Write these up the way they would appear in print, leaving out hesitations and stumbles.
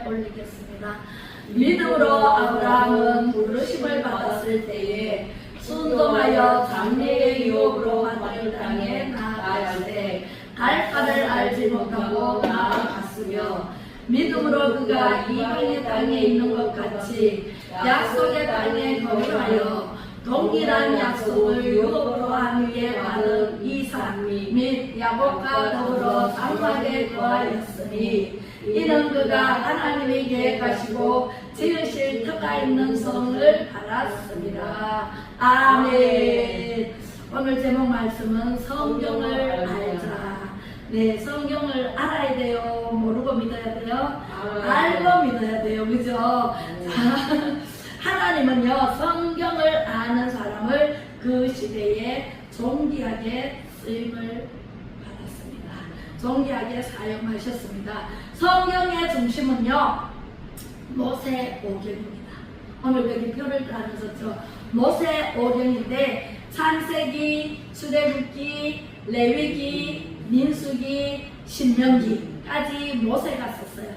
올리겠습니다. 믿음으로 아브라함은 부르심을 받았을 때에 순종하여 장래의 유업으로 받을 땅에 나아가되 갈 바를 알지 못하고 나아갔으며 믿음으로 그가 이방의 땅에 있는 것 같이 약속의 땅에 거주하여 동일한 약속을 유업으로 함께 받은 이삭 및 야곱과 더불어 장막에 거하였으니 이는 그가 하나님이 계획하시고 지으실 터가 있는 성을 알았습니다. 아멘. 오늘 제목 말씀은 성경을 알자. 네, 성경을 알아야 돼요. 모르고 믿어야 돼요. 알고 믿어야 돼요. 그죠? 하나님은요, 성경을 아는 사람을 그 시대에 존귀하게 쓰임을 받았습니다. 존귀하게 사용하셨습니다. 성경의 중심은요, 모세오경입니다. 오늘 여기 표를 따르셨죠. 모세오경인데 창세기, 출애굽기, 레위기, 민수기, 신명기까지 모세가 썼어요.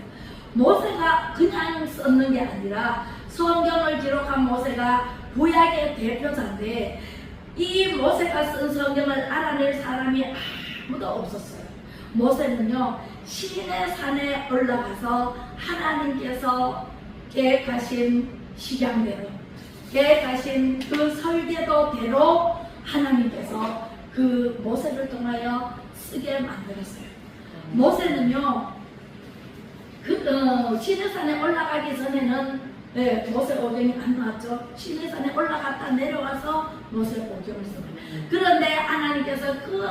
모세가 그냥 썼는 게 아니라 성경을 기록한 모세가 구약의 대표자인데 이 모세가 쓴 성경을 알아낼 사람이 아무도 없었어요. 모세는요, 시내 산에 올라가서 하나님께서 계획하신 식양대로, 계획하신 그 설계도대로 하나님께서 그 모세를 통하여 쓰게 만들었어요. 모세는요, 시내산에 올라가기 전에는 모세오경이 안 나왔죠. 시내산에 올라갔다 내려와서 모세오경을 씁니다. 그런데 하나님께서 그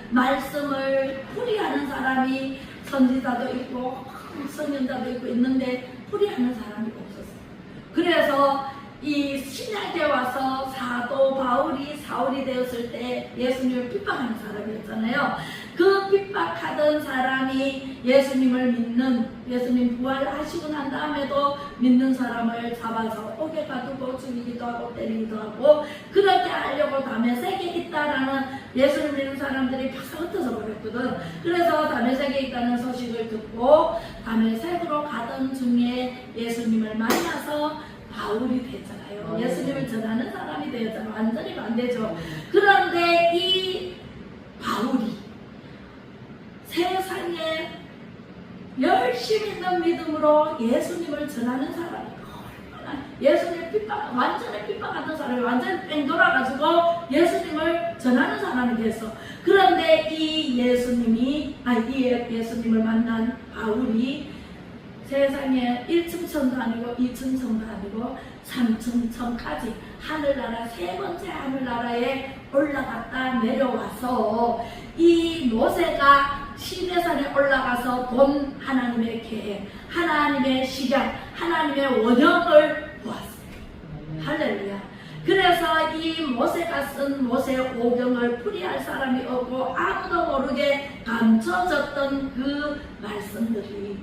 말씀을 풀이하는 사람이 선지자도 있고 선nhân 자도 있고 있는데 풀이하는 사람이 없었어요. 그래서 이 신약에 와서 사도 바울이 사울이 되었을 때 예수님을 핍박하는 사람이었잖아요. 그 핍박하던 사람이 예수님을 믿는, 예수님 부활하시고 난 다음에도 믿는 사람을 잡아서 옥에 가두고 죽이기도 하고 때리기도 하고 그렇게 하려고 다메섹에 있다라는 예수님 믿는 사람들이 팍 흩어져 버렸거든. 그래서 다메섹에 있다는 소식을 듣고 다메섹으로 가던 중에 예수님을 만나서 바울이 됐잖아요. 예수님을 전하는 사람이 되었잖아요. 완전히 반대죠. 그런데 이 바울이 세상에 열심히 있는 믿음으로 예수님을 전하는 사람이 얼마나 예수님 핍박, 완전히 핍박하던 사람이 완전히 뺑 돌아가지고 예수님을 전하는 사람이 됐어. 그런데 이 예수님을 만난 바울이 세상에 1층 천도 아니고 2층 천도 아니고 3층 천까지 하늘나라 세 번째 하늘나라에 올라갔다 내려와서 이 모세가 시내산에 올라가서 본 하나님의 계획, 하나님의 시간, 하나님의 원형을 보았어요. 할렐루야. 그래서 이 모세가 쓴 모세오경을 풀이할 사람이 없고 아무도 모르게 감춰졌던 그 말씀들이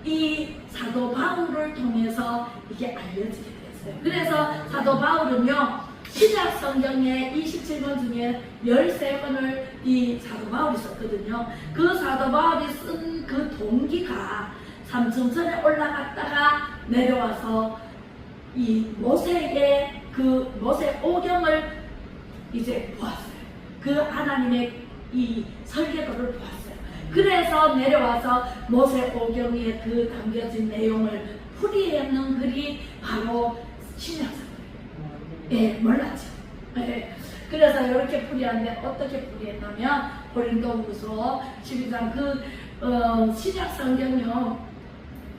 이 사도 바울을 통해서 이게 알려지게 됐어요. 그래서 사도 바울은요, 신약 성경의 27권 중에 13권을 이 사도 바울이 썼거든요. 그 사도 바울이 쓴 그 동기가 삼층천에 올라갔다가 내려와서 이 모세의 그 모세오경을 이제 보았어요. 그 하나님의 이 설계도를 보았어요. 그래서 내려와서 모세오경에 그 담겨진 내용을 풀이하는 글이 바로 신약성경이에요. 예, 몰랐죠. 예. 그래서 이렇게 풀이하는데 어떻게 풀이했냐면 고린도후서 12장 신약성경요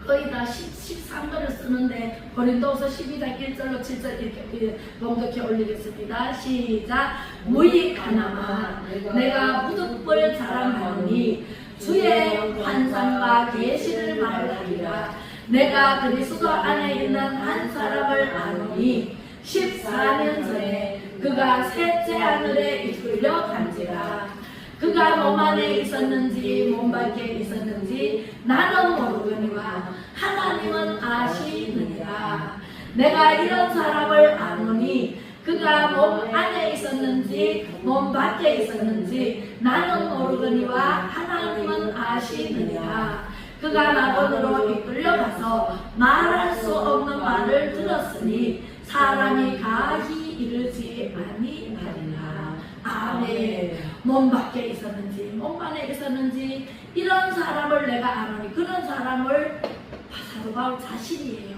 거의 다 13권을 쓰는데 고린도후서 12장 1절로 7절 이렇게 봉독해 올리겠습니다. 시작. 무익하나마 내가 무득볼 자랑하노니 주의 환상과 계시를 말하리라. 내가 그리스도 안에 있는 한 사람을 아노니 14년 전에 그가 셋째 하늘에 이끌려 간지라. 그가 몸 안에 있었는지 몸 밖에 있었는지 나는 모르거니와 하나님은 아시느니라. 내가 이런 사람을 아노니 그가 몸 안에 있었는지 몸 밖에 있었는지 나는 모르거니와 하나님은 아시느니라. 그가 낙원으로 이끌려가서 속에서 말할 수 없는 말을 들었으니 사람이 가히 이르지 아니하리라. 아멘. 몸 밖에 있었는지 몸 안에 있었는지 이런 사람을 내가 아노니. 그런 사람을 사도 바울 자신이에요.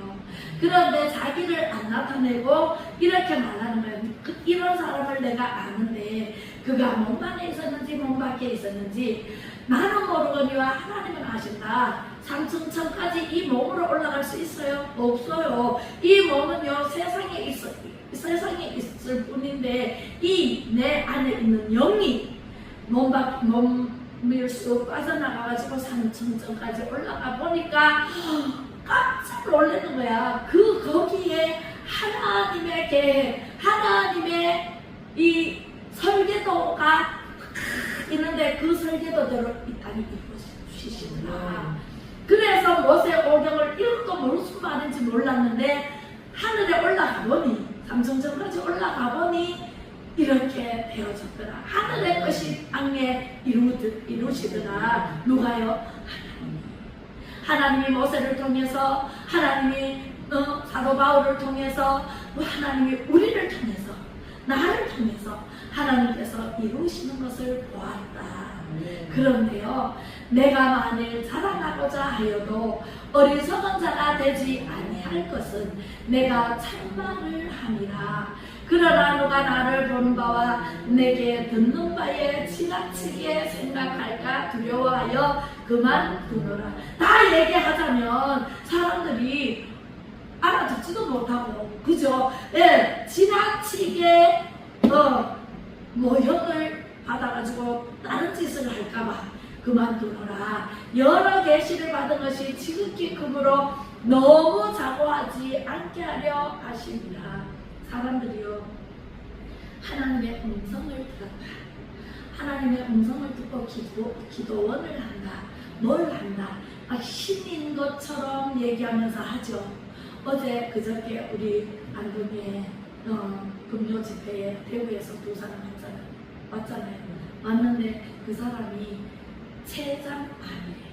그런데 자기를 안 나타내고 이렇게 말하는 거예요. 이런 사람을 내가 아는데 그가 몸 안에 있었는지 몸 밖에 있었는지 나는 모르거니와 하나님은 아신다. 삼층천까지 이 몸으로 올라갈 수 있어요? 없어요. 이 몸은요 세상에 있을 뿐인데 이 내 안에 있는 영이 몸을 쑥 빠져나가가지고 삼층천까지 올라가 보니까 깜짝 놀라는 거야. 거기에 하나님의 계획, 하나님의 이 설계도가 있는데 그 설계도대로 이 땅이 이루어지시더라. 그래서 모세오경을 읽고 무슨 말인지 몰랐는데 하늘에 올라가 보니 삼성전까지 올라가 보니 이렇게 되어졌더라. 하늘의 것이 땅에 이루시더라. 누가요? 하나님이 모세를 통해서, 하나님이 사도 바울을 통해서, 하나님이 우리를 통해서, 나를 통해서 하나님께서 이루시는 것을 보았다. 그런데요, 내가 만일 자랑하고자 하여도 어리석은 자가 되지 아니할 것은 내가 참말을 함이라. 그러나 누가 나를 보는 바와 내게 듣는 바에 지나치게 생각할까 두려워하여 그만두노라. 다 얘기하자면 사람들이 알아듣지도 못하고, 그죠? 예, 지나치게 모형을 받아가지고 다른 짓을 할까봐 그만두노라. 여러 계시를 받은 것이 지극히 크므로 너무 자고하지 않게 하려 하십니다. 사람들이요, 하나님의 음성을 들었다. 하나님의 음성을 듣고 기도원을 한다. 뭘 한다? 신인 것처럼 얘기하면서 하죠. 어제 그저께 우리 안동에 금요 집회에 대구에서 두 사람 왔잖아요. 왔는데 그 사람이 췌장암이에요.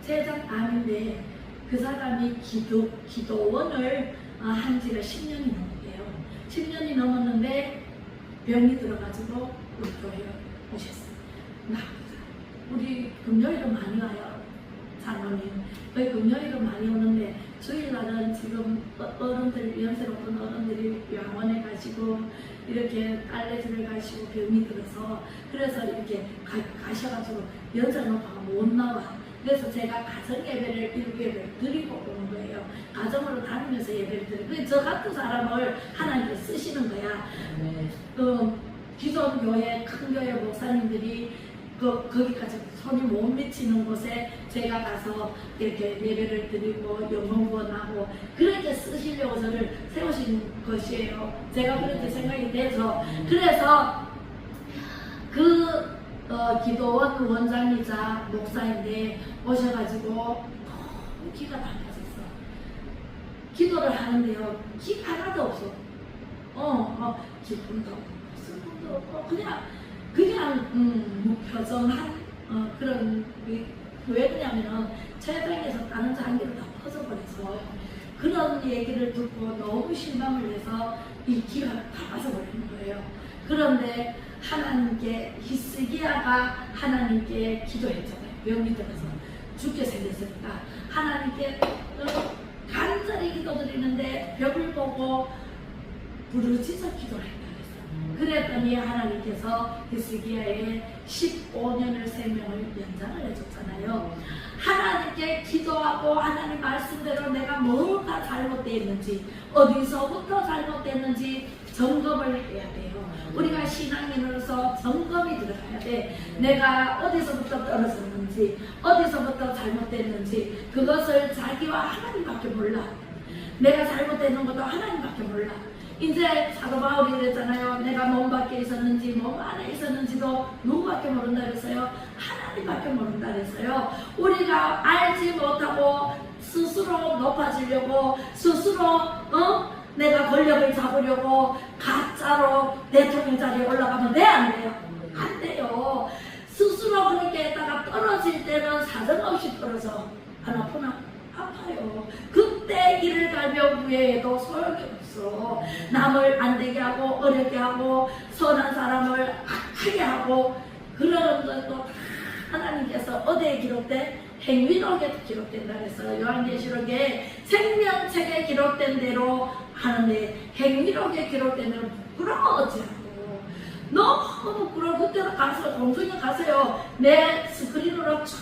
췌장암인데 그 사람이 기도원을 한 지가 10년이 넘었대요. 10년이 넘었는데 병이 들어가지고 우리 교회에 오셨어요. 우리 금요일에 많이 와요. 장로님. 왜 금요일에 많이 오는데 주일날은 지금 어른들, 연세 높은 어른들이 병원에 가시고 이렇게 딸내집을 가시고 병이 들어서 그래서 이렇게 가셔가지고 연세 높아가 못 나와. 그래서 제가 가정 예배를 일부예배를 드리고 오는 거예요. 가정으로 다니면서 예배를 드리고 저 같은 사람을 하나님께 쓰시는 거야. 기존 교회, 큰 교회 목사님들이 거기까지 손이 못 미치는 곳에 제가 가서 이렇게 예배를 드리고 영혼구원하고 그렇게 쓰시려고 저를 세우신 것이에요. 제가 그렇게 생각이 돼서 그래서 기도원 원장이자 목사인데 오셔가지고 너무 기가 막혀졌어. 기도를 하는데요, 기가 하나도 없어. 기쁨도 없고 슬픔도 없고 그냥 무표정한 그런. 왜 그러냐면은 췌장에서 다른 장기로 다 퍼져버려서 그런 얘기를 듣고 너무 실망을 해서 이 기가 다 빠져버리는 거예요. 그런데 하나님께 히스기야가 하나님께 기도했잖아요. 병이 들어서 죽게 생겼으니까 하나님께 간절히 기도드리는데 벽을 보고 부르짖어 기도를 했다 그랬어요. 그랬더니 하나님께서 히스기야의 15년을 생명을 연장을 해줬잖아요. 하나님께 기도하고 하나님 말씀대로 내가 뭐가 잘못되어 있는지 어디서부터 잘못됐는지 점검을 해야 돼요. 우리가 신앙인으로서 점검이 들어가야 돼. 내가 어디서부터 떨어졌는지 어디서부터 잘못됐는지 그것을 자기와 하나님밖에 몰라. 내가 잘못되는 것도 하나님밖에 몰라. 이제 사도 바울이 그랬잖아요. 내가 몸 밖에 있었는지 몸 안에 있었는지도 누구밖에 모른다 그랬어요? 하나님밖에 모른다 그랬어요. 우리가 알지 못하고 스스로 높아지려고 스스로 내가 권력을 잡으려고 가짜로 대통령 자리에 올라가면 돼? 안 돼요? 안 돼요. 스스로 그렇게 했다가 떨어질 때는 사정없이 떨어져. 안 아프나? 아파요. 발병 후에도 소용이 없어. 남을 안 되게 하고 어렵게 하고 선한 사람을 악하게 하고 그러는 것도 하나님께서 어디에 기록돼? 행위록에 기록된다 그래서 요한계시록에 생명책에 기록된 대로 하는데 행위록에 기록된 대로 부끄러워하지 않고 너무 부끄러워. 그때는 가서 공중에 가세요. 내 스크린으로 쫙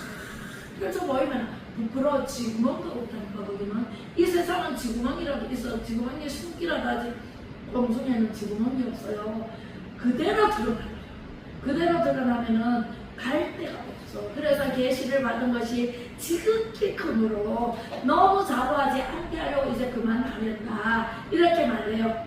펼쳐 보이면 부끄러워. 지구멍도 없다니까. 거기는 이 세상은 지구멍이라도 있어. 지구멍에 숨기라도 하지 공중에는 지구멍이 없어요. 그대로 드러나요. 그대로 드러나면은 갈 데가 없어. 그래서 계시를 받은 것이 지극히 크므로 너무 자부하지 않게 하려고 이제 그만하렸다 이렇게 말해요.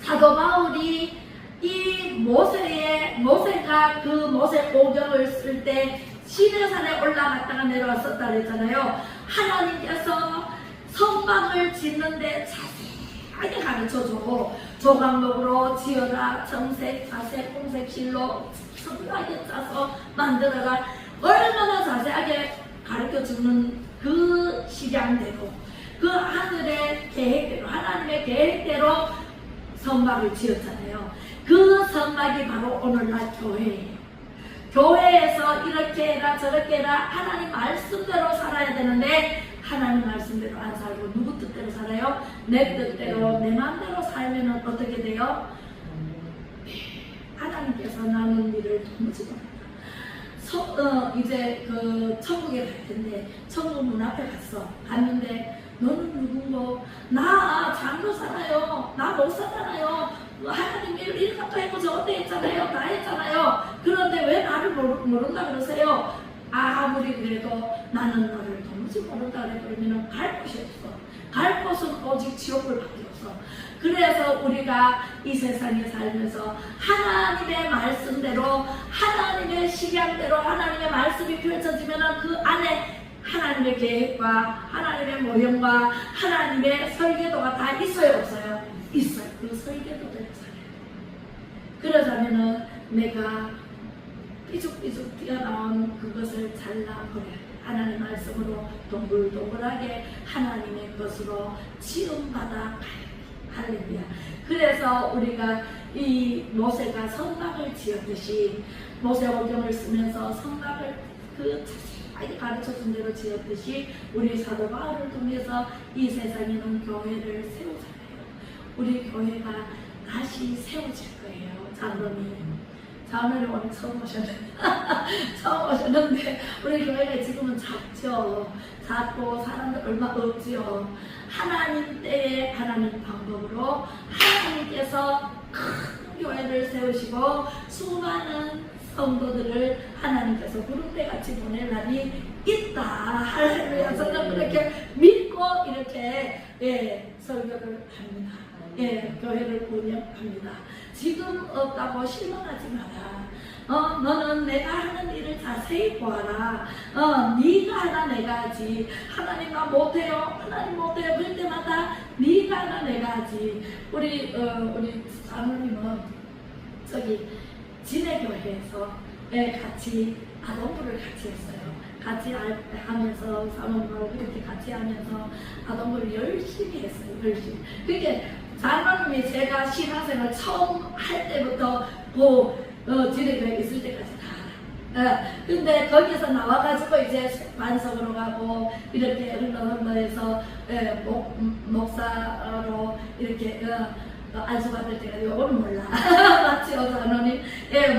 사도 바울이 이 모세가 그 모세 오경을 쓸 때 시내산에 올라갔다가 내려왔었다 그랬잖아요. 하나님께서 성막을 짓는데 자세하게 가르쳐줘. 조각목으로 지어라. 정색, 자색, 홍색, 실로 성하게 짜서 만들어라. 얼마나 자세하게 가르쳐주는 그 식양대로 그 하늘의 계획대로 하나님의 계획대로 성막을 지었잖아요. 그 성막이 바로 오늘날 교회예요. 교회에서 이렇게 해라 저렇게 해라 하나님 말씀대로 살아야 되는데 하나님 말씀대로 안 살고 누구 뜻대로 살아요? 내 뜻대로 내 마음대로 살면 어떻게 돼요? 하나님께서 나는 일을 도무지 못한다. 이제 그 천국에 갈 텐데 천국 문 앞에 갔는데 너는 누군고? 나 장로잖아요. 나 목사잖아요. 하나님 이것도 했고 저것도 했잖아요. 다 했잖아요. 그런데 왜 나를 모른다 그러세요? 아무리 그래도 나는 너를 도무지 모른다 그러면 갈 곳이 없어. 갈 곳은 오직 지옥불밖에 없어. 그래서 우리가 이 세상에 살면서 하나님의 말씀대로 하나님의 식양대로 하나님의 말씀이 펼쳐지면 그 안에 하나님의 계획과 하나님의 모형과 하나님의 설계도가 다 있어요 없어요? 있어요. 그 설계도대로 살아요. 그러자면은 내가 삐죽삐죽 튀어나온 그것을 잘라버려야 돼. 하나님 말씀으로 동글동글하게 하나님의 것으로 지음받아 할렐루야. 그래서 우리가 이 모세가 성막을 지었듯이 모세오경을 쓰면서 성막을 그 자세하게 가르쳐준 대로 지었듯이 우리 사도 바울을 통해서 이 세상에는 교회를 세우잖아요. 우리 교회가 다시 세워질 거예요. 장로님 오늘 처음 오셨는데 우리 교회가 지금은 작죠. 작고 사람들 얼마 없지요. 하나님 때에 하나님 방법으로 하나님께서 큰 교회를 세우시고 수많은 성도들을 하나님께서 구름대같이 보낼 날이 있다. 할렐루야. 저는 그렇게 믿고 이렇게 설교를 합니다. 교회를 운영합니다. 지금 없다고 실망하지 마라. 너는 내가 하는 일을 자세히 보아라. 네가 하나 내가 하지. 하나님 나 못해요. 하나님 못해요. 그럴 때마다 네가 하나 내가 하지. 우리 장로님은 저기 진해교회에서 같이 아동부를 같이 했어요. 같이 하면서 사모님하고 그렇게 같이 하면서 아동부를 열심히 했어요. 열심히. 그게 장로님이 제가 신앙생활 처음 할 때부터 진해교회 있을 때까지 다 알아. 근데 거기서 나와가지고 이제 반석으로 가고 이렇게 흘러해서 목사로 이렇게 안수받을 때가 요거는 몰라. 맞지요, 장로님?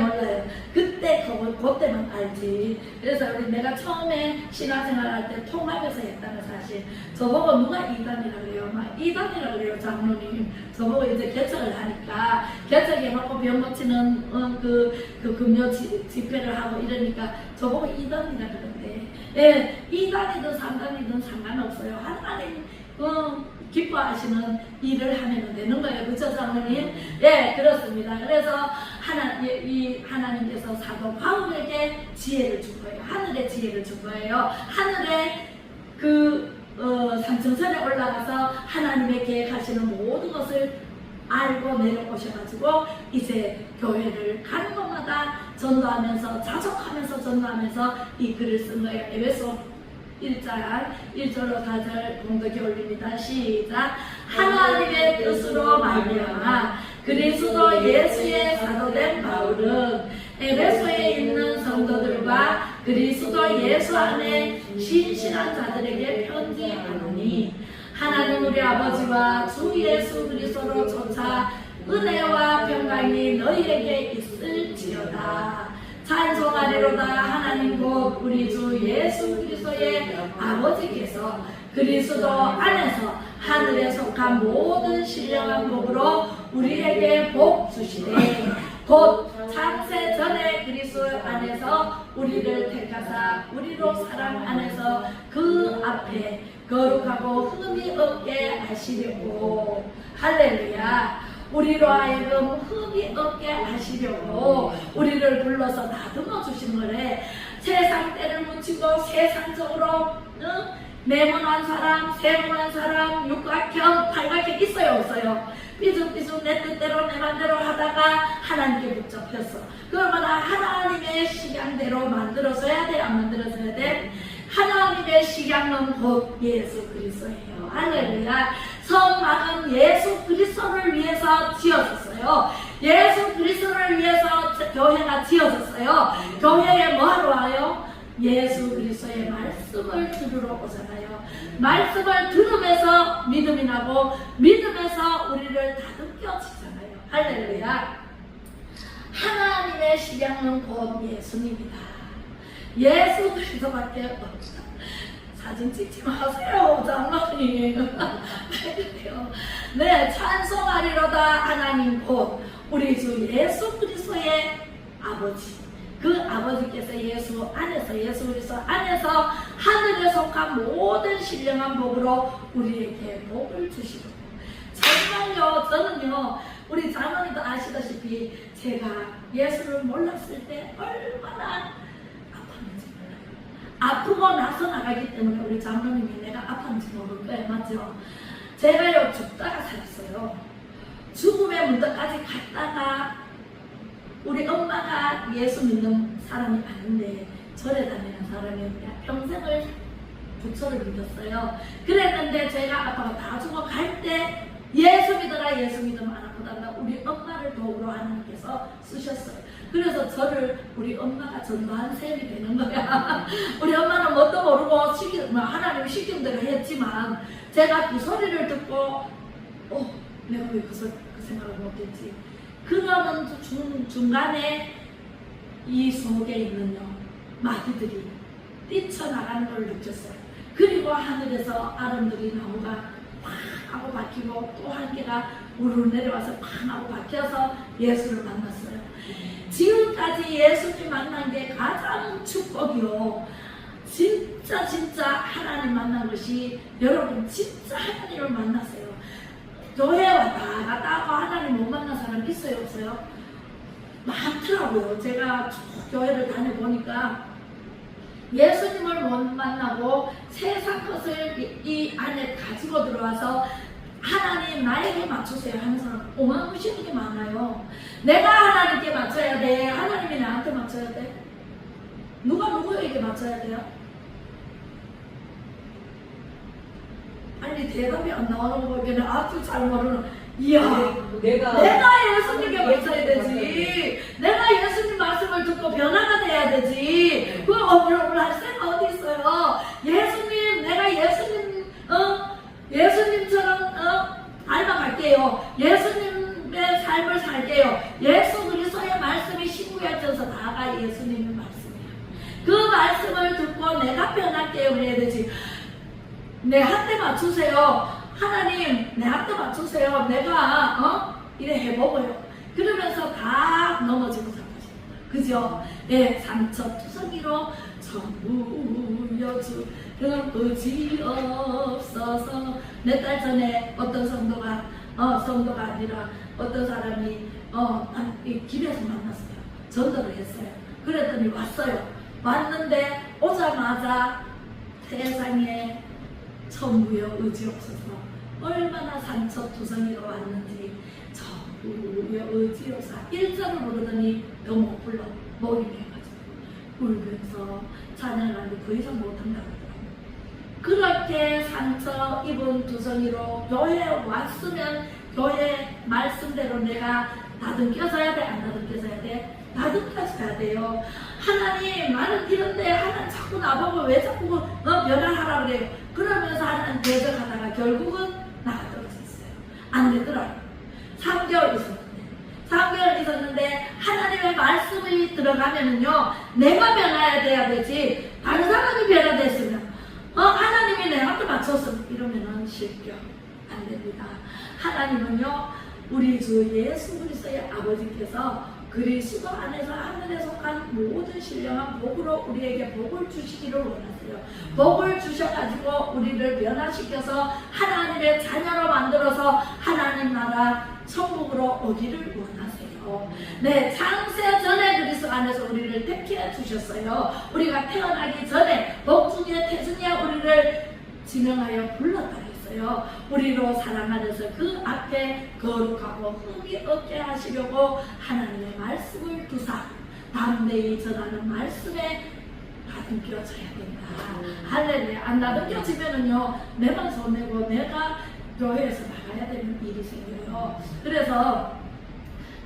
몰라요. 그때만 알지. 그래서 내가 처음에 신앙생활 할 때 통합에서 했다는 사실. 저보고 누가 이단이라 그래요? 막 이단이라 그래요, 장로님. 저보고 이제 개척을 하니까 개척해놓고 병 고치는 그 금요 집회를 하고 이러니까 저보고 이단이라 그러는데 이단이든 삼단이든 상관없어요. 하나님 기뻐하시는 일을 하면 되는 거예요. 그렇죠, 장로님? 그렇습니다. 그래서 하나님께서 사도 바울에게 지혜를 준 거예요. 하늘의 지혜를 준 거예요. 하늘의 산청산에 올라가서 하나님의 계획하시는 모든 것을 알고 내려오셔가지고 이제 교회를 가는 곳마다 전도하면서 자족하면서 전도하면서 이 글을 쓴 거예요. 에베소 1장 1절로 4절 공독해 올립니다. 시작. 하나님의 뜻으로 말미암아 그리스도 예수의 사도된 바울은 에베소에 있는 성도들과 그리스도 예수 안에 신실한 자들에게 편지하노니 하나님 우리 아버지와 주 예수 그리스도로 조차 은혜와 평강이 너희에게 있을지어다. 찬송하리로다. 하나님 곧 우리 주 예수 그리스도의 아버지께서 그리스도 안에서 하늘에 속한 모든 신령한 복으로 우리에게 복 주시되 곧 창세 전에 그리스도 안에서 우리를 택하사 우리로 사랑 안에서 그 앞에 거룩하고 흠이 없게 하시려고. 할렐루야. 우리로 하여금 흠이 없게 하시려고 우리를 불러서 다듬어 주신 거래. 세상 때를 묻히고 세상적으로 네모난 사람, 세모난 사람, 육각형, 팔각형 있어요 없어요? 삐죽삐죽 내 뜻대로 내 맘대로 하다가 하나님께 붙잡혔어. 그러면 하나님의 식양대로 만들어서야 돼? 안 만들어서야 돼? 하나님의 식양은 곧 예수 그리스도예요. 할렐루야. 성막은 예수 그리스도를 위해서 지어졌어요. 예수 그리스도를 위해서 교회가 지어졌어요. 교회에 뭐하러 와요? 예수 그리스도의 말씀을 들으러 오잖아요. 말씀을 들으면서 믿음이 나고 믿음에서 우리를 다듬겨지잖아요. 할렐루야. 하나님의 식양은 곧 예수님이다. 예수 그리스도밖에 없다. 사진 찍지 마세요, 장로님. 네, 찬송하리로다. 하나님 곧 우리 주 예수 그리스도의 아버지. 그 아버지께서 예수 안에서, 예수 그리스도 안에서 하늘에 속한 모든 신령한 복으로 우리에게 복을 주시고. 정말요, 저는요, 우리 장로님도 아시다시피 제가 예수를 몰랐을 때 얼마나 아프고 나서 나가기 때문에 우리 장로님이 내가 아팠는지 모를 거예요. 맞죠? 제가요 죽다가 살았어요. 죽음의 문턱까지 갔다가 우리 엄마가 예수 믿는 사람이 아닌데 절에 다니는 사람이었는데 평생을 부처를 믿었어요. 그랬는데 제가 아빠가 다 죽어갈 때 예수 믿어라, 예수 믿으면 안 아프단다. 우리 엄마를 도구로 하나님께서 쓰셨어요. 그래서 저를 우리 엄마가 전도한 셈이 되는 거야. 우리 엄마는 뭣도 모르고 하나님이 시킨 대로 했지만 제가 그 소리를 듣고 내가 왜 그 생각을 못했지. 그러는 중간에 이 속에 있는 마귀들이 뛰쳐나가는 걸 느꼈어요. 그리고 하늘에서 아름드리 나무가 팍 하고 박히고 또 한 개가 우르르 내려와서 팍 하고 박혀서 예수를 만났어요. 지금까지 예수님 만난 게 가장 축복이요. 진짜 하나님 만난 것이, 여러분 진짜 하나님을 만났어요. 교회 왔다 갔다 하고 하나님 못 만난 사람 있어요 없어요? 많더라고요. 제가 교회를 다녀보니까 예수님을 못 만나고 세상 것을 이 안에 가지고 들어와서 하나님 나에게 맞추세요 하는 사람 오만무시는 게 많아요. 내가 하나님께 맞춰야 돼? 하나님이 나한테 맞춰야 돼? 누가 누구에게 맞춰야 돼요? 아니 대답이 안 나오는 거 보면 아주 잘 모르는. 이야, 내가 예수님께 맞춰야 되지. 내가 예수님 말씀을 듣고 변화가 돼야 되지. 그걸 할 생각 어디 있어요? 예수님, 내가 예수님처럼 닮아갈게요. 예수님의 삶을 살게요. 예수 그리스도의 말씀이 신구약전서 다가 예수님의 말씀이에요. 그 말씀을 듣고 내가 변할게요. 그래야 되지. 내 한테 맞추세요. 하나님 내 한테 맞추세요. 내가 이래 해보고요. 그러면서 다 넘어지고 살아가십니다. 그죠? 네, 상처투성이로 전부여 주 의지 없어서. 몇 달 전에 어떤 성도가 아니라 어떤 사람이 길에서 만났어요. 전도를 했어요. 그랬더니 왔어요. 왔는데 오자마자 세상에 전부여 의지 없어서 얼마나 상처투성이로 왔는지 전부여 의지 없어 1절을 부르더니 더 못 불러. 목이 메가지고 울면서 찬양을 하는데 더 이상 못한다고 하더라고요. 그렇게 상처 입은 두성이로 교회에 왔으면 교회 말씀대로 내가 다듬겨져야 돼? 안 다듬겨져야 돼? 다듬겨져야 돼요. 하나님 나는 이런데 하나님 자꾸 나보고 왜 자꾸 변화하라 그래요. 그러면서 하나님 대적하다가 결국은 나가 떨어졌어요. 안 되더라고요. 3개월 있었는데 3개월 있었는데 하나님의 말씀이 들어가면은요 내가 변화해야 돼야 되지 다른 사람이 변화됐으면 하나님이 내한테 맞췄으면 이러면은 실격 안 됩니다. 하나님은요 우리 주 예수 그리스도의 아버지께서 그리스도 안에서 하늘에 속한 모든 신령한 복으로 우리에게 복을 주시기를 원하세요. 복을 주셔가지고 우리를 변화시켜서 하나님의 자녀로 만들어서 하나님 나라 천국으로 오기를 원하세요. 네, 창세 전에 그리스도 안에서 우리를 택해 주셨어요. 우리가 태어나기 전에 복중에 태중에 우리를 지명하여 불렀다 했어요. 우리로 사랑하면서 그 앞에 거룩하고 흠이 없게 하시려고 하나님의 말씀을 두사 담대히 전하는 말씀에 다듬겨져야 된다. 할렐루야. 안 다듬겨지면은요 내만 손해고 내가 교회에서 나가야 되는 일이 생겨요. 그래서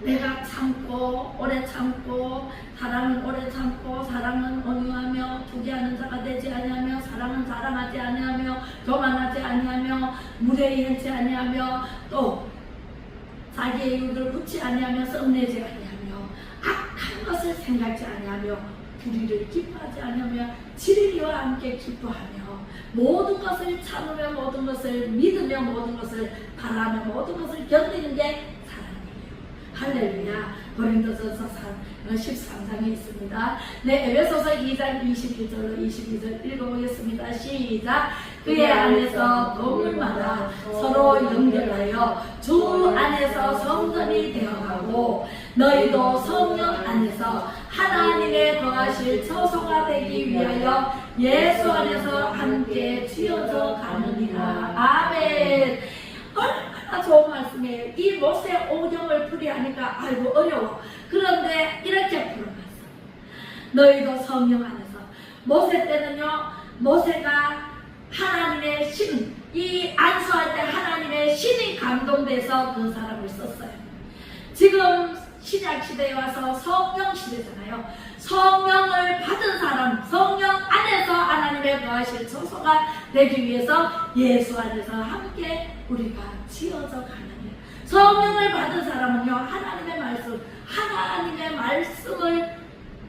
내가 참고 오래 참고 사랑은 오래 참고 사랑은 온유하며 투기하는 자가 되지 아니하며 사랑은 자랑하지 아니하며 교만하지 아니하며 무례히 행치 아니하며 또 자기의 이웃을 굳지 아니하며 썩내지 아니하며 악한 것을 생각지 아니하며 불의를 기뻐하지 아니하며 진리와 함께 기뻐하며 모든 것을 참으며 모든 것을 믿으며 모든 것을 바라며 모든 것을 견디는 게 할렐루야. 고린도전서 13장에 있습니다. 네, 에베소서 2장 21절로 22절 읽어보겠습니다. 시작. 그의 안에서 동물마다 서로 연결하여 주 안에서 성전이 되어가고 너희도 성령 안에서 하나님의 거하실 처소가 되기 위하여 예수 안에서 함께 쥐어져 가느니라. 아멘. 얼마나 좋은 말씀이에요. 이 모세 오경을 풀이하니까 아이고 어려워. 그런데 이렇게 풀어놨어. 너희도 성령 안에서. 모세 때는요 모세가 하나님의 신, 이 안수할 때 하나님의 신이 감동돼서 그 사람을 썼어요. 지금 신약 시대에 와서 성령 시대잖아요. 성령을 받은 사람, 성령 안에서 하나님의 거하실 처소가 되기 위해서 예수 안에서 함께 우리가 지어져 가는 일. 성령을 받은 사람은요 하나님의 말씀을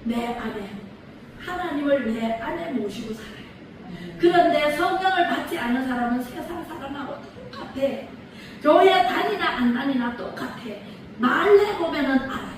내 안에, 하나님을 내 안에 모시고 살아요. 그런데 성령을 받지 않은 사람은 세상 사람하고 똑같아. 교회 다니나 안 다니나 똑같아. 말해보면은 알아요.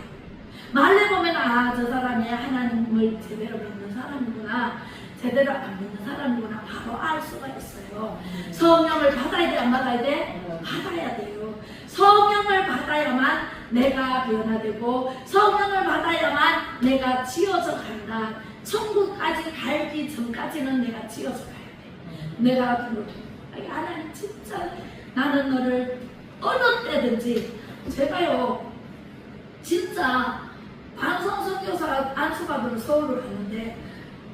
말해보면 저 사람이 하나님을 제대로 믿는 사람이구나, 제대로 안 믿는 사람이구나 바로 알 수가 있어요. 성령을 받아야 돼, 안 받아야 돼? 받아야 돼요. 성령을 받아야만 내가 변화되고 성령을 받아야만 내가 지어져 간다. 천국까지 가기 전까지는 내가 지어져 가야 돼. 내가 하나님 진짜 나는 너를 어느 때든지, 제가요 진짜 반성 선교사 안수받으러 서울을 갔는데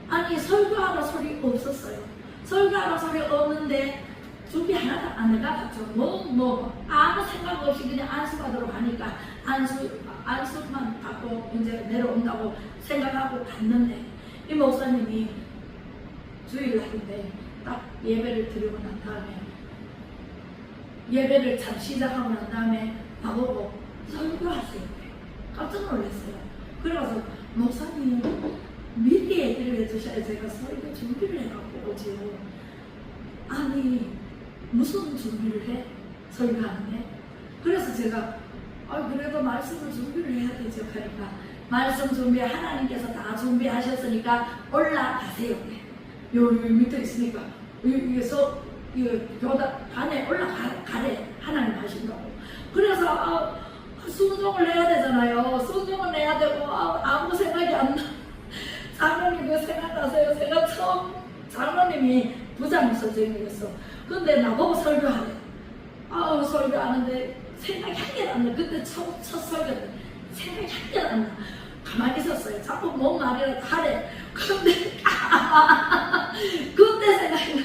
아니 설교하러 소리 없었어요. 설교하러 소리 없는데 준비 하나도 안 해가봤죠. 아무 생각 없이 그냥 안수받으러 가니까 안수만 받고 이제 내려온다고 생각하고 갔는데 이 목사님이 주일날인데 딱 예배를 드리고 난 다음에 예배를 참 시작하고 난 다음에 나보고 설교하세요. 깜짝 놀랐어요. 그래서 목사님 미리 얘기를 해주셔야 제가 설교 준비를 해갖고 오지요. 아니 무슨 준비를 해? 설교하는데? 그래서 제가 그래도 말씀을 준비를 해야 되죠. 그러니까 말씀 준비 하나님께서 다 준비하셨으니까 올라가세요. 요 밑에 있으니까 여기서 교단에 올라가래. 하나님 하신다고. 그래서 순종을 해야 되잖아요. 순종을 해야 되고 아무 생각이 안 나. 장로님 그 생각나세요? 제가 처음 장로님이 부장 선생님이었어. 근데 나보고 설교하래. 설교하는데 생각이 한 개도 안 나. 그때 첫 설교 때 생각이 한 개도 안 나. 가만히 있었어요. 자꾸 뭔 말이라도 하래. 근데 그때 생각이 나.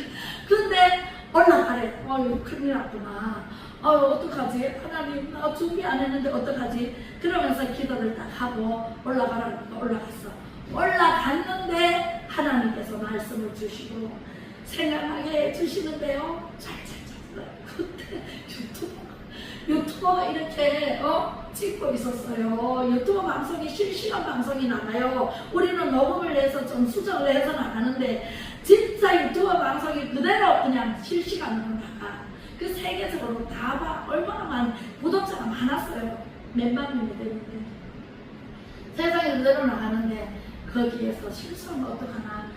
근데 올라가래. 어휴, 큰일 났구나. 어떡하지? 하나님, 나 준비 안 했는데 어떡하지? 그러면서 기도를 딱 하고 올라가라니까 올라갔어. 올라갔는데 하나님께서 말씀을 주시고 생각하게 해주시는데요. 그때 유튜버가 이렇게 찍고 있었어요. 유튜버 방송이 실시간 방송이 나가요. 우리는 녹음을 해서 좀 수정을 해서 나가는데 진짜 유튜버 방송이 그대로 그냥 실시간으로 나가. 그 세계적으로 다 봐. 얼마나 많은 구독자가 많았어요. 몇만 명이 되는데 세상에 그대로 나가는데 거기에서 실수하면 어떡하나.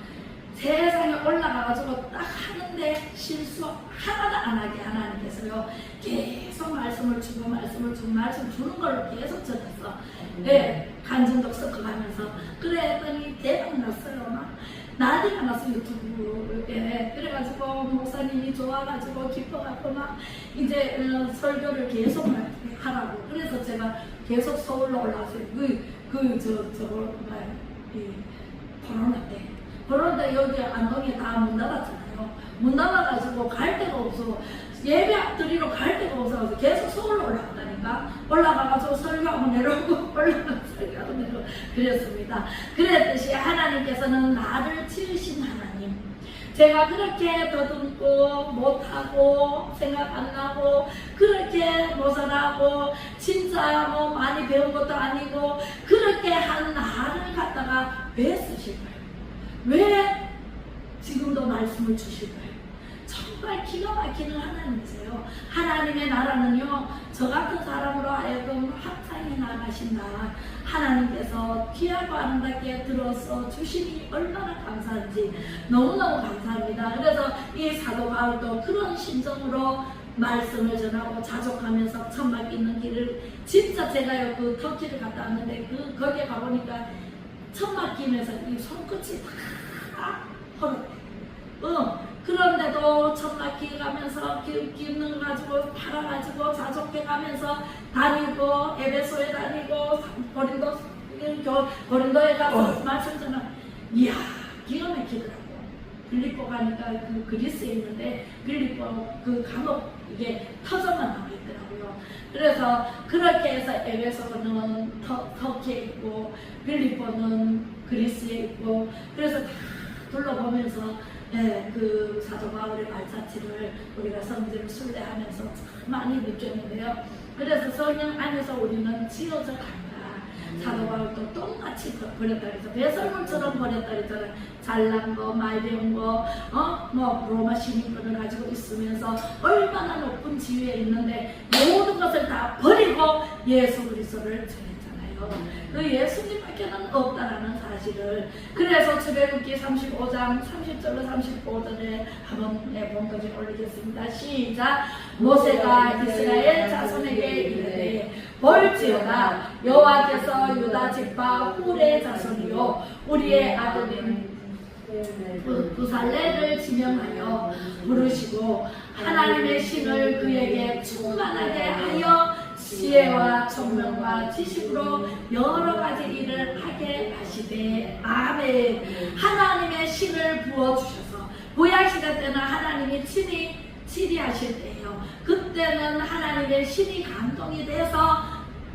세상에 올라가가지고 딱 하는데 실수 하나도 안 하게 하나님께서요 계속 말씀을 주고 말씀 주는 걸로 계속 전했어. 네, 간증도 섞어가면서 그랬더니 대박 났어요. 막 난리가 났어 유튜브에. 그래가지고 목사님이 좋아가지고 기뻐갖고 막 이제 설교를 계속 하라고. 그래서 제가 계속 서울로 올라왔어요. 코로나 때. 그런데 여기 안동에 다 문 닫았잖아요. 문 닫아가지고 갈 데가 없어. 예배 드리러 갈 데가 없어서 계속 서울로 올라갔다니까. 올라가가지고 설교하고 내려오고 올라가서 설교하고 내려오고 그랬습니다. 그랬듯이 하나님께서는 나를 지으신 하나님. 제가 그렇게 더듬고 못하고 생각 안 나고 그렇게 모자라고 진짜 뭐 많이 배운 것도 아니고 그렇게 한 나를 갖다가 왜 쓰실까요? 왜 지금도 말씀을 주실까요? 정말 기가 막히는 하나님이세요. 하나님의 나라는요 저 같은 사람으로 하여금 합창해 나가신다. 하나님께서 귀하고 아름답게 들어서 주시니 얼마나 감사한지 너무너무 감사합니다. 그래서 이 사도 바울도 그런 심정으로 말씀을 전하고 자족하면서 천막 있는 길을 진짜 제가요 그 터키를 갔다 왔는데 거기에 가보니까 천막 끼면서 이 손끝이 다 헐었대. 그런데도 천막 끼가면서 끼는 가지고 팔아가지고 자족해가면서 다니고 에베소에 다니고 고린도에 가서 말씀 전하. 이야 기가 막히더라고. 빌립보 가니까 그 그리스에 있는데 빌립보 그 감옥 이게 터전만 나와 있더라고요. 그래서 그렇게 해서 에베소는 터키에 있고 빌립보는 그리스에 있고 그래서 다 둘러보면서 그 사도 바울의 발자취를 우리가 성질을 순례하면서 참 많이 느꼈는데요. 그래서 성령 안에서 우리는 지어져 간다. 사도 바울도 똑같이 버렸다 그래서 배설물처럼 버렸다 그랬잖아요. 잘난 거, 말 배운 거, 뭐 로마 시민권을 가지고 있으면서 얼마나 높은 지위에 있는데 모든 것을 다 버리고 예수 그리스도를 전했잖아요. 그 예수님밖에는 없다라는 사실을. 그래서 출애굽기 35장 30절로 35절에 한번 본문까지 올리겠습니다. 시작. 모세가 이스라엘 자손에게 이르되 볼지어다 여호와께서 유다 집과 훌의 자손이요 우리의 아들인 부살레를 지명하여 부르시고 하나님의 신을 그에게 충만하게 하여 지혜와 총명과 지식으로 여러 가지 일을 하게 하시되 아멘. 하나님의 신을 부어주셔서 구약시대 때는 하나님이 친히 치리하실 때예요. 그때는 하나님의 신이 감동이 돼서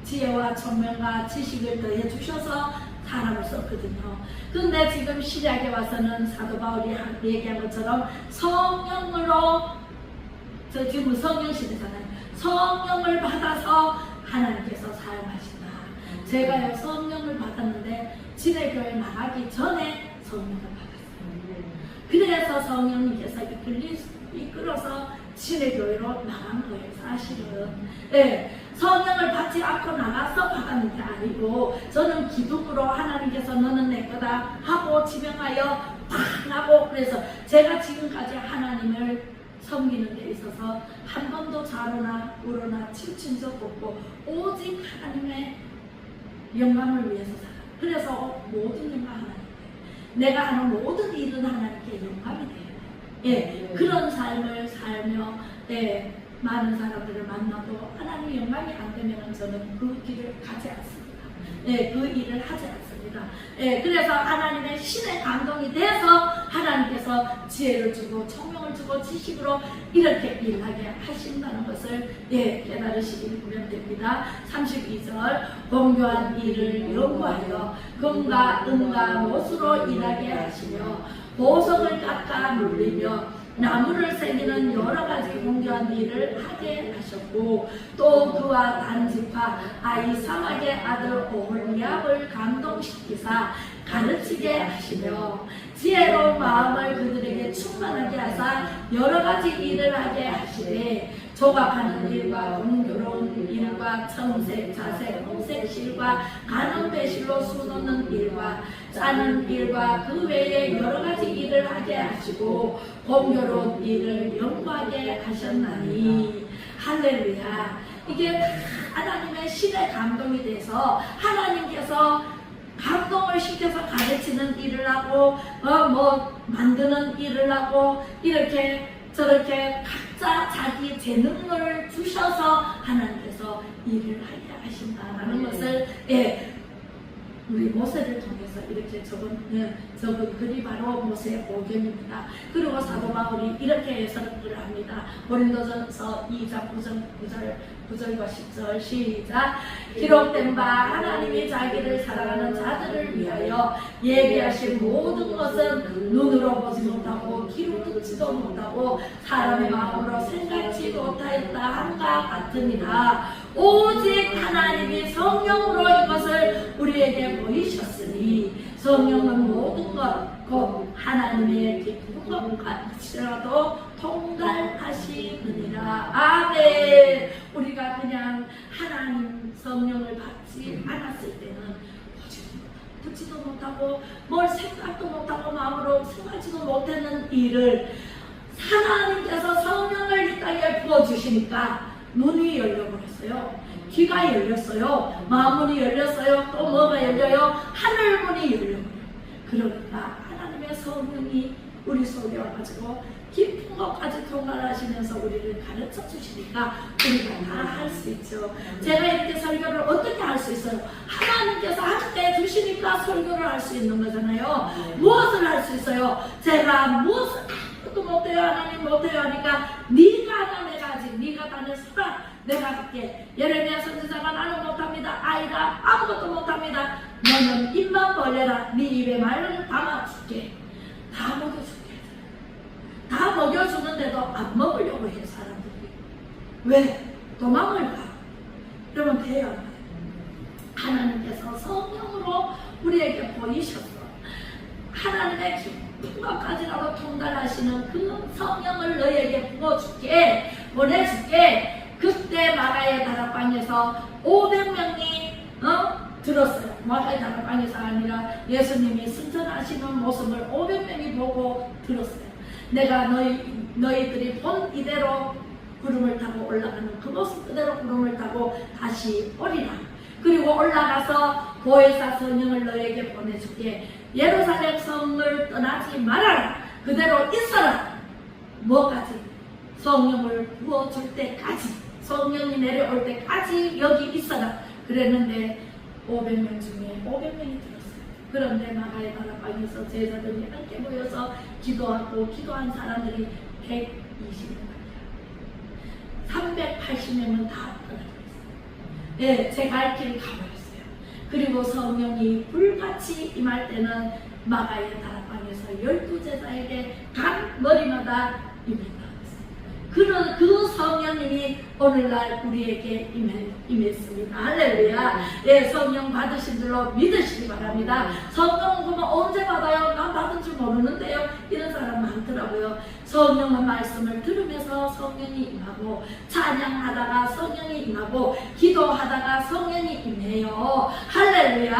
지혜와 총명과 지식을 더해 주셔서 사람을 썼거든요. 근데 지금 시작에 와서는 사도 바울이 얘기한 것처럼 성령으로 지금 성령 시대잖아요. 성령을 받아서 하나님께서 사용하신다. 제가요 성령을 받았는데 진해교회 나가기 전에 성령을 받았어요. 그래서 성령님께서 이끌어서 진해교회로 나간 거예요. 사실은 성령을 받지 않고 나가서 받았는 게 아니고 저는 기둥으로 하나님께서 너는 내 거다 하고 지명하여 딱 하고 그래서 제가 지금까지 하나님을 섬기는 데 있어서 한 번도 좌로나 우로나 치우친 적 없고 오직 하나님의 영광을 위해서 살아. 그래서 모든 영광 하나님께 내가 하는 모든 일은 하나님께 영광이 돼요. 그런 삶을 살며 많은 사람들을 만나도 하나님의 영광이 안 되면 저는 그 길을 가지 않습니다. 그 일을 하지 않습니다. 있습니다. 예, 그래서 하나님의 신의 감동이 돼서 하나님께서 지혜를 주고 총명을 주고 지식으로 이렇게 일하게 하신다는 것을 깨달으시면 됩니다. 32절 공교한 일을 연구하여 금과 은과 못으로 일하게 하시며 보석을 깎아 눌리며 나무를 새기는 여러 가지 공교한 일을 하게 하셨고 또 그와 단지파 아이사막의 아들 오홀리압을 감동시키사 가르치게 하시며 지혜로운 마음을 그들에게 충만하게 하사 여러 가지 일을 하게 하시되 조각하는 일과 공교로운 일과 청색, 자색, 홍색 실과 가는 배실로 수놓는 일과 짜는 일과 그 외에 여러 가지 일을 하게 하시고 공교로운 일을 연구하게 하셨나니 할렐루야. 이게 하나님의 신의 감동이 돼서 하나님께서 감동을 시켜서 가르치는 일을 하고 만드는 일을 하고 이렇게 저렇게 각자 자기 재능을 주셔서 하나님께서 일을 하게 하신다라는 것을 우리 모세를 통해서 이렇게 적은 글이 바로 모세의 오경입니다. 그리고 사도 바울이 이렇게 해석을 합니다. 고린도전서 2장 9절과 10절 시작. 기록된 바 하나님이 자기를 사랑하는 자들을 위하여 예비하신 모든 것은 눈으로 보지 못하고 귀로 듣지도 못하고 사람의 마음으로 생각지 못하였다 함과 같으니라. 오직 하나님이 성령으로 이것을 우리에게 보이셨으니 성령은 모든 것 곧 하나님의 깊은 것까지라도 통달하시느니라. 아멘. 우리가 그냥 하나님 성령을 받지 않았을 때는 듣지도 못하고 뭘 생각도 못하고 마음으로 생각지도 못하는 일을 하나님께서 성령을 이 땅에 부어주시니까 눈이 열려버렸어요. 귀가 열렸어요. 마음문이 열렸어요. 또 뭐가 열려요? 하늘문이 열려버려요. 그러니까 하나님의 성령이 우리 속에 와가지고 깊은 것까지 통달하시면서 우리를 가르쳐 주시니까 우리가 다 할 수 있죠. 제가 이렇게 설교를 어떻게 할 수 있어요? 하나님께서 하게 해주시니까 설교를 할 수 있는 거잖아요. 무엇을 할 수 있어요? 제가 무엇을 아무것도 못해요. 하나님 못해요 하니까 네가 하나 내가 하지. 네가 다내 서라. 내가 할게. 예레미야 선지자가 나는 못합니다. 아이가 아무것도 못합니다. 너는 입만 벌려라. 네 입에 말을 담아줄게. 다 먹여줄게. 다 먹여주는데도 안 먹으려고 해 사람들이. 왜? 도망을 가. 그러면 돼요. 하나님께서 성령으로 우리에게 보이셨어. 하나님의 깊은 것까지라도 통달하시는 그 성령을 너에게 부어줄게. 보내줄게. 그때 마가의 다락방에서 500명이 들었어요. 마가의 다락방에서 아니라 예수님이 승천하시는 모습을 500명이 보고 들었어요. 내가 너희들이 본 이대로 구름을 타고 올라가는 그 모습 그대로 구름을 타고 다시 오리라. 그리고 올라가서 보혜사 성령을 너에게 보내줄게. 예루살렘 성을 떠나지 말아라. 그대로 있어라. 뭐까지? 성령을 부어줄 때까지. 성령이 내려올 때까지 여기 있어라. 그랬는데 500명 중에 500명이 들었어요. 그런데 마가의 다락방에서 제자들이 함께 모여서 기도하고 기도한 사람들이 120명 380명은 다 떠나버렸어요. 제 갈 길 가버렸어요. 그리고 성령이 불같이 임할 때는 마가의 다락방에서 12제자에게 각 머리마다 임했다. 그 성령님이 오늘날 우리에게 임했습니다. 할렐루야. 성령 받으신 줄로 믿으시기 바랍니다. 성령 그러면 언제 받아요? 난 받은 줄 모르는데요. 이런 사람 많더라고요. 성령의 말씀을 들으면서 성령이 임하고 찬양하다가 성령이 임하고 기도하다가 성령이 임해요. 할렐루야.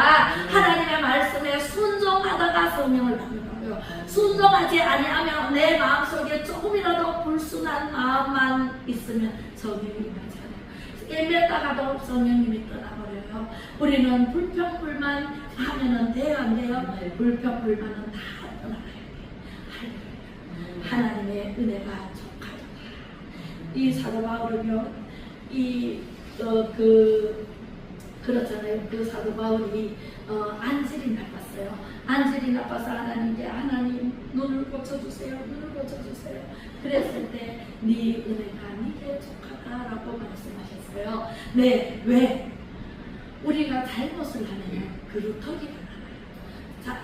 하나님의 말씀에 순종하다가 성령을 받는 거예요. 순종하지 아니하면 내 마음속에 조금이라도 불순한 마음만 있으면 성령이 임하지 않아요. 예배다가도 성령님이 떠나버려요. 우리는 불평불만 하면은 돼요 안 돼요? 불평불만은 다 떠나가야 돼요. 하나님의 은혜가 족하도다. 이 사도 바울은요, 그렇잖아요. 그 사도 바울이 안질이 나빴어요. 안질이 나빠서 하나님께 하나님 눈을 고쳐주세요. 눈을 고쳐주세요. 그랬을 때 네 은혜가 네게 족하다라고 말씀하셨어요. 네, 왜? 우리가 잘못을 하면 그루터기가 나요. 자,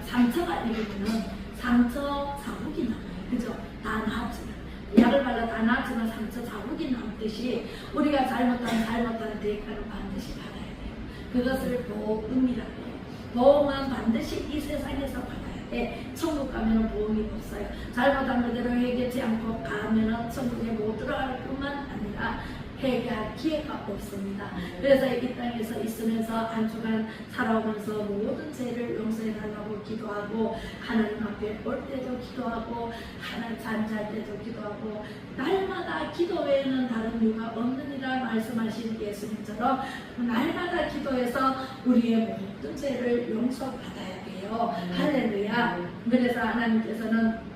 상처가 이르면 상처 자국이 남아요. 그죠? 다 나았지만 약을 발라 다 나았지만 상처 자국이 남듯이 우리가 잘못한 대가를 반드시 받아야 돼요. 그것을 보험이라고 해요. 보험은 반드시 이 세상에서 받아야 돼. 천국 가면은 보험이 없어요. 잘못한 그대로 회개치 않고 가면은 천국에 못 들어갈 뿐만 아니라 회개할 기회가 없습니다. 그래서 이 땅에서 있으면서 한 주간 살아오면서 모든 죄를 용서해달라고 기도하고 하나님 앞에 올 때도 기도하고 하나님 잠잘 때도 기도하고 날마다 기도 외에는 다른 이유가 없느니라 말씀하신 예수님처럼 날마다 기도해서 우리의 모든 죄를 용서받아야 돼요. 할렐루야. 그래서 하나님께서는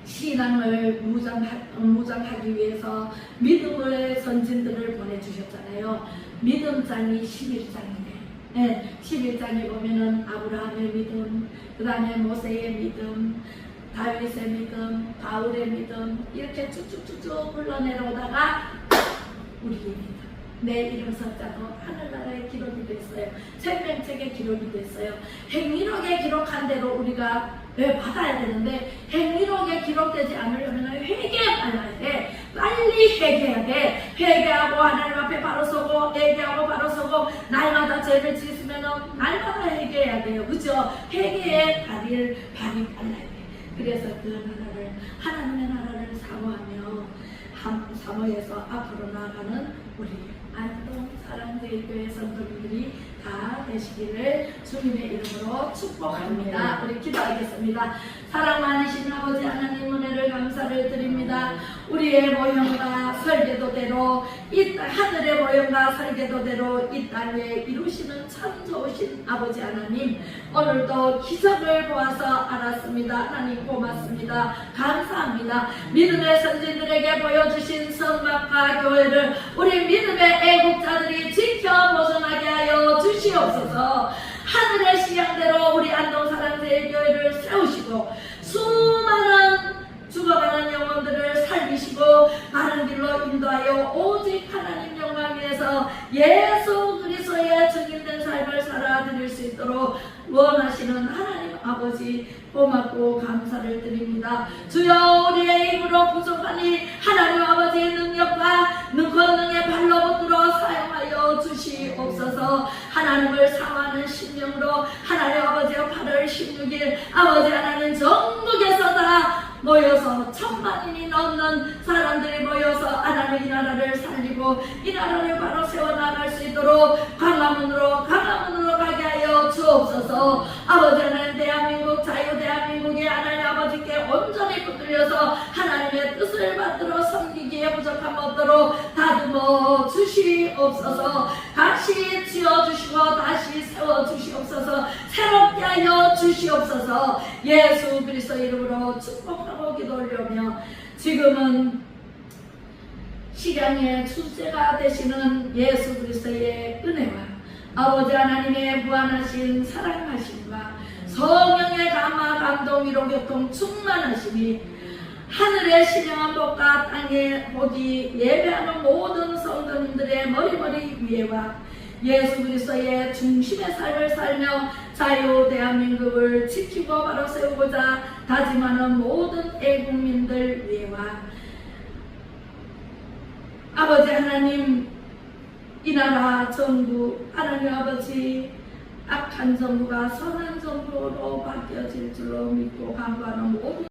신앙을 무장하기 위해서 믿음의 선진들을 보내주셨잖아요. 믿음장이 11장이네. 네, 11장에 보면은 아브라함의 믿음, 그 다음에 모세의 믿음, 다윗의 믿음, 바울의 믿음 이렇게 쭉쭉쭉쭉 흘러내려오다가 우리의 믿음. 내 이름 석자도 하늘나라에 기록이 됐어요. 생명책에 기록이 됐어요. 행위록에 기록한 대로 우리가 받아야 되는데 행위록에 기록되지 않으려면 회개해야 돼. 빨리 회개해야 돼. 회개하고 하나님 앞에 바로 서고 회개하고 바로 서고 날마다 죄를 짓으면 날마다 회개해야 돼요. 그죠? 회개의 발이 빨라야 돼. 그래서 그 나라를 하나님의 나라를 사모하며 사모해서 앞으로 나아가는 우리 안동 사랑제일교회 성도님들이 다 되시기를 주님의 이름으로 축복합니다. 우리 기도하겠습니다. 사랑 많으신 아버지 하나님 은혜를 감사를 드립니다. 우리의 모형과 설계도대로 하늘의 모형과 설계도대로 이 땅에 이루시는 참 좋으신 아버지 하나님, 오늘도 기적을 보아서 알았습니다. 하나님 고맙습니다. 감사합니다. 믿음의 선진들에게 보여주신 성막과 교회를 우리 믿음의 애국자들이 지켜 보존하게 하여 주시옵소서. 하늘의 시향대로 우리 안동사랑제일교회를 세우시고 수많은 죽어가는 영혼들을 살리시고 바른 길로 인도하여 오직 하나님 영광 위해서 예수 그리스도의 증인된 삶을 살아드릴 수 있도록 원하시는 하나님 아버지 고맙고 감사를 드립니다. 주여 우리의 힘으로 부족하니 하나님 아버지의 능력과 권능의 발로 붙들어 사용하여 주시옵소서. 하나님을 사모하는 심령으로 하나님 아버지의 8월 16일 아버지 하나님 전국에서 다 모여서 1000만인이 넘는 사람들이 모여서 하나님 이 나라를 살리고 이 나라를 바로 세워나갈 수 있도록 광화문으로 가게 하여 주옵소서. 아버지 하나님 대한민국 자유 대한민국이 하나님 아버지께 온전히 붙들려서 하나님의 뜻을 받들어 섬기기에 부족함 없도록 다듬어 주시옵소서. 다시 지어주시고 다시 세워주시옵소서. 새롭게 하여 주시옵소서. 예수 그리스도 이름으로 축복하고 기도 올려며 지금은 식양의 주제가 되시는 예수 그리스도의 은혜와 아버지 하나님의 무한하신 사랑하심과 성령의 감화 감동 위로 교통 충만하심이 하늘의 신령한 복과 땅의 복이 예배하는 모든 성도님들의 머리머리 위에와 예수 그리스도의 중심의 삶을 살며 자유 대한민국을 지키고 바로 세우고자 다짐하는 모든 애국민들 위에와 아버지 하나님 이 나라 정부 하나님 아버지 악한 정부가 선한 정부로 바뀌어질 줄로 믿고 간구하는 모든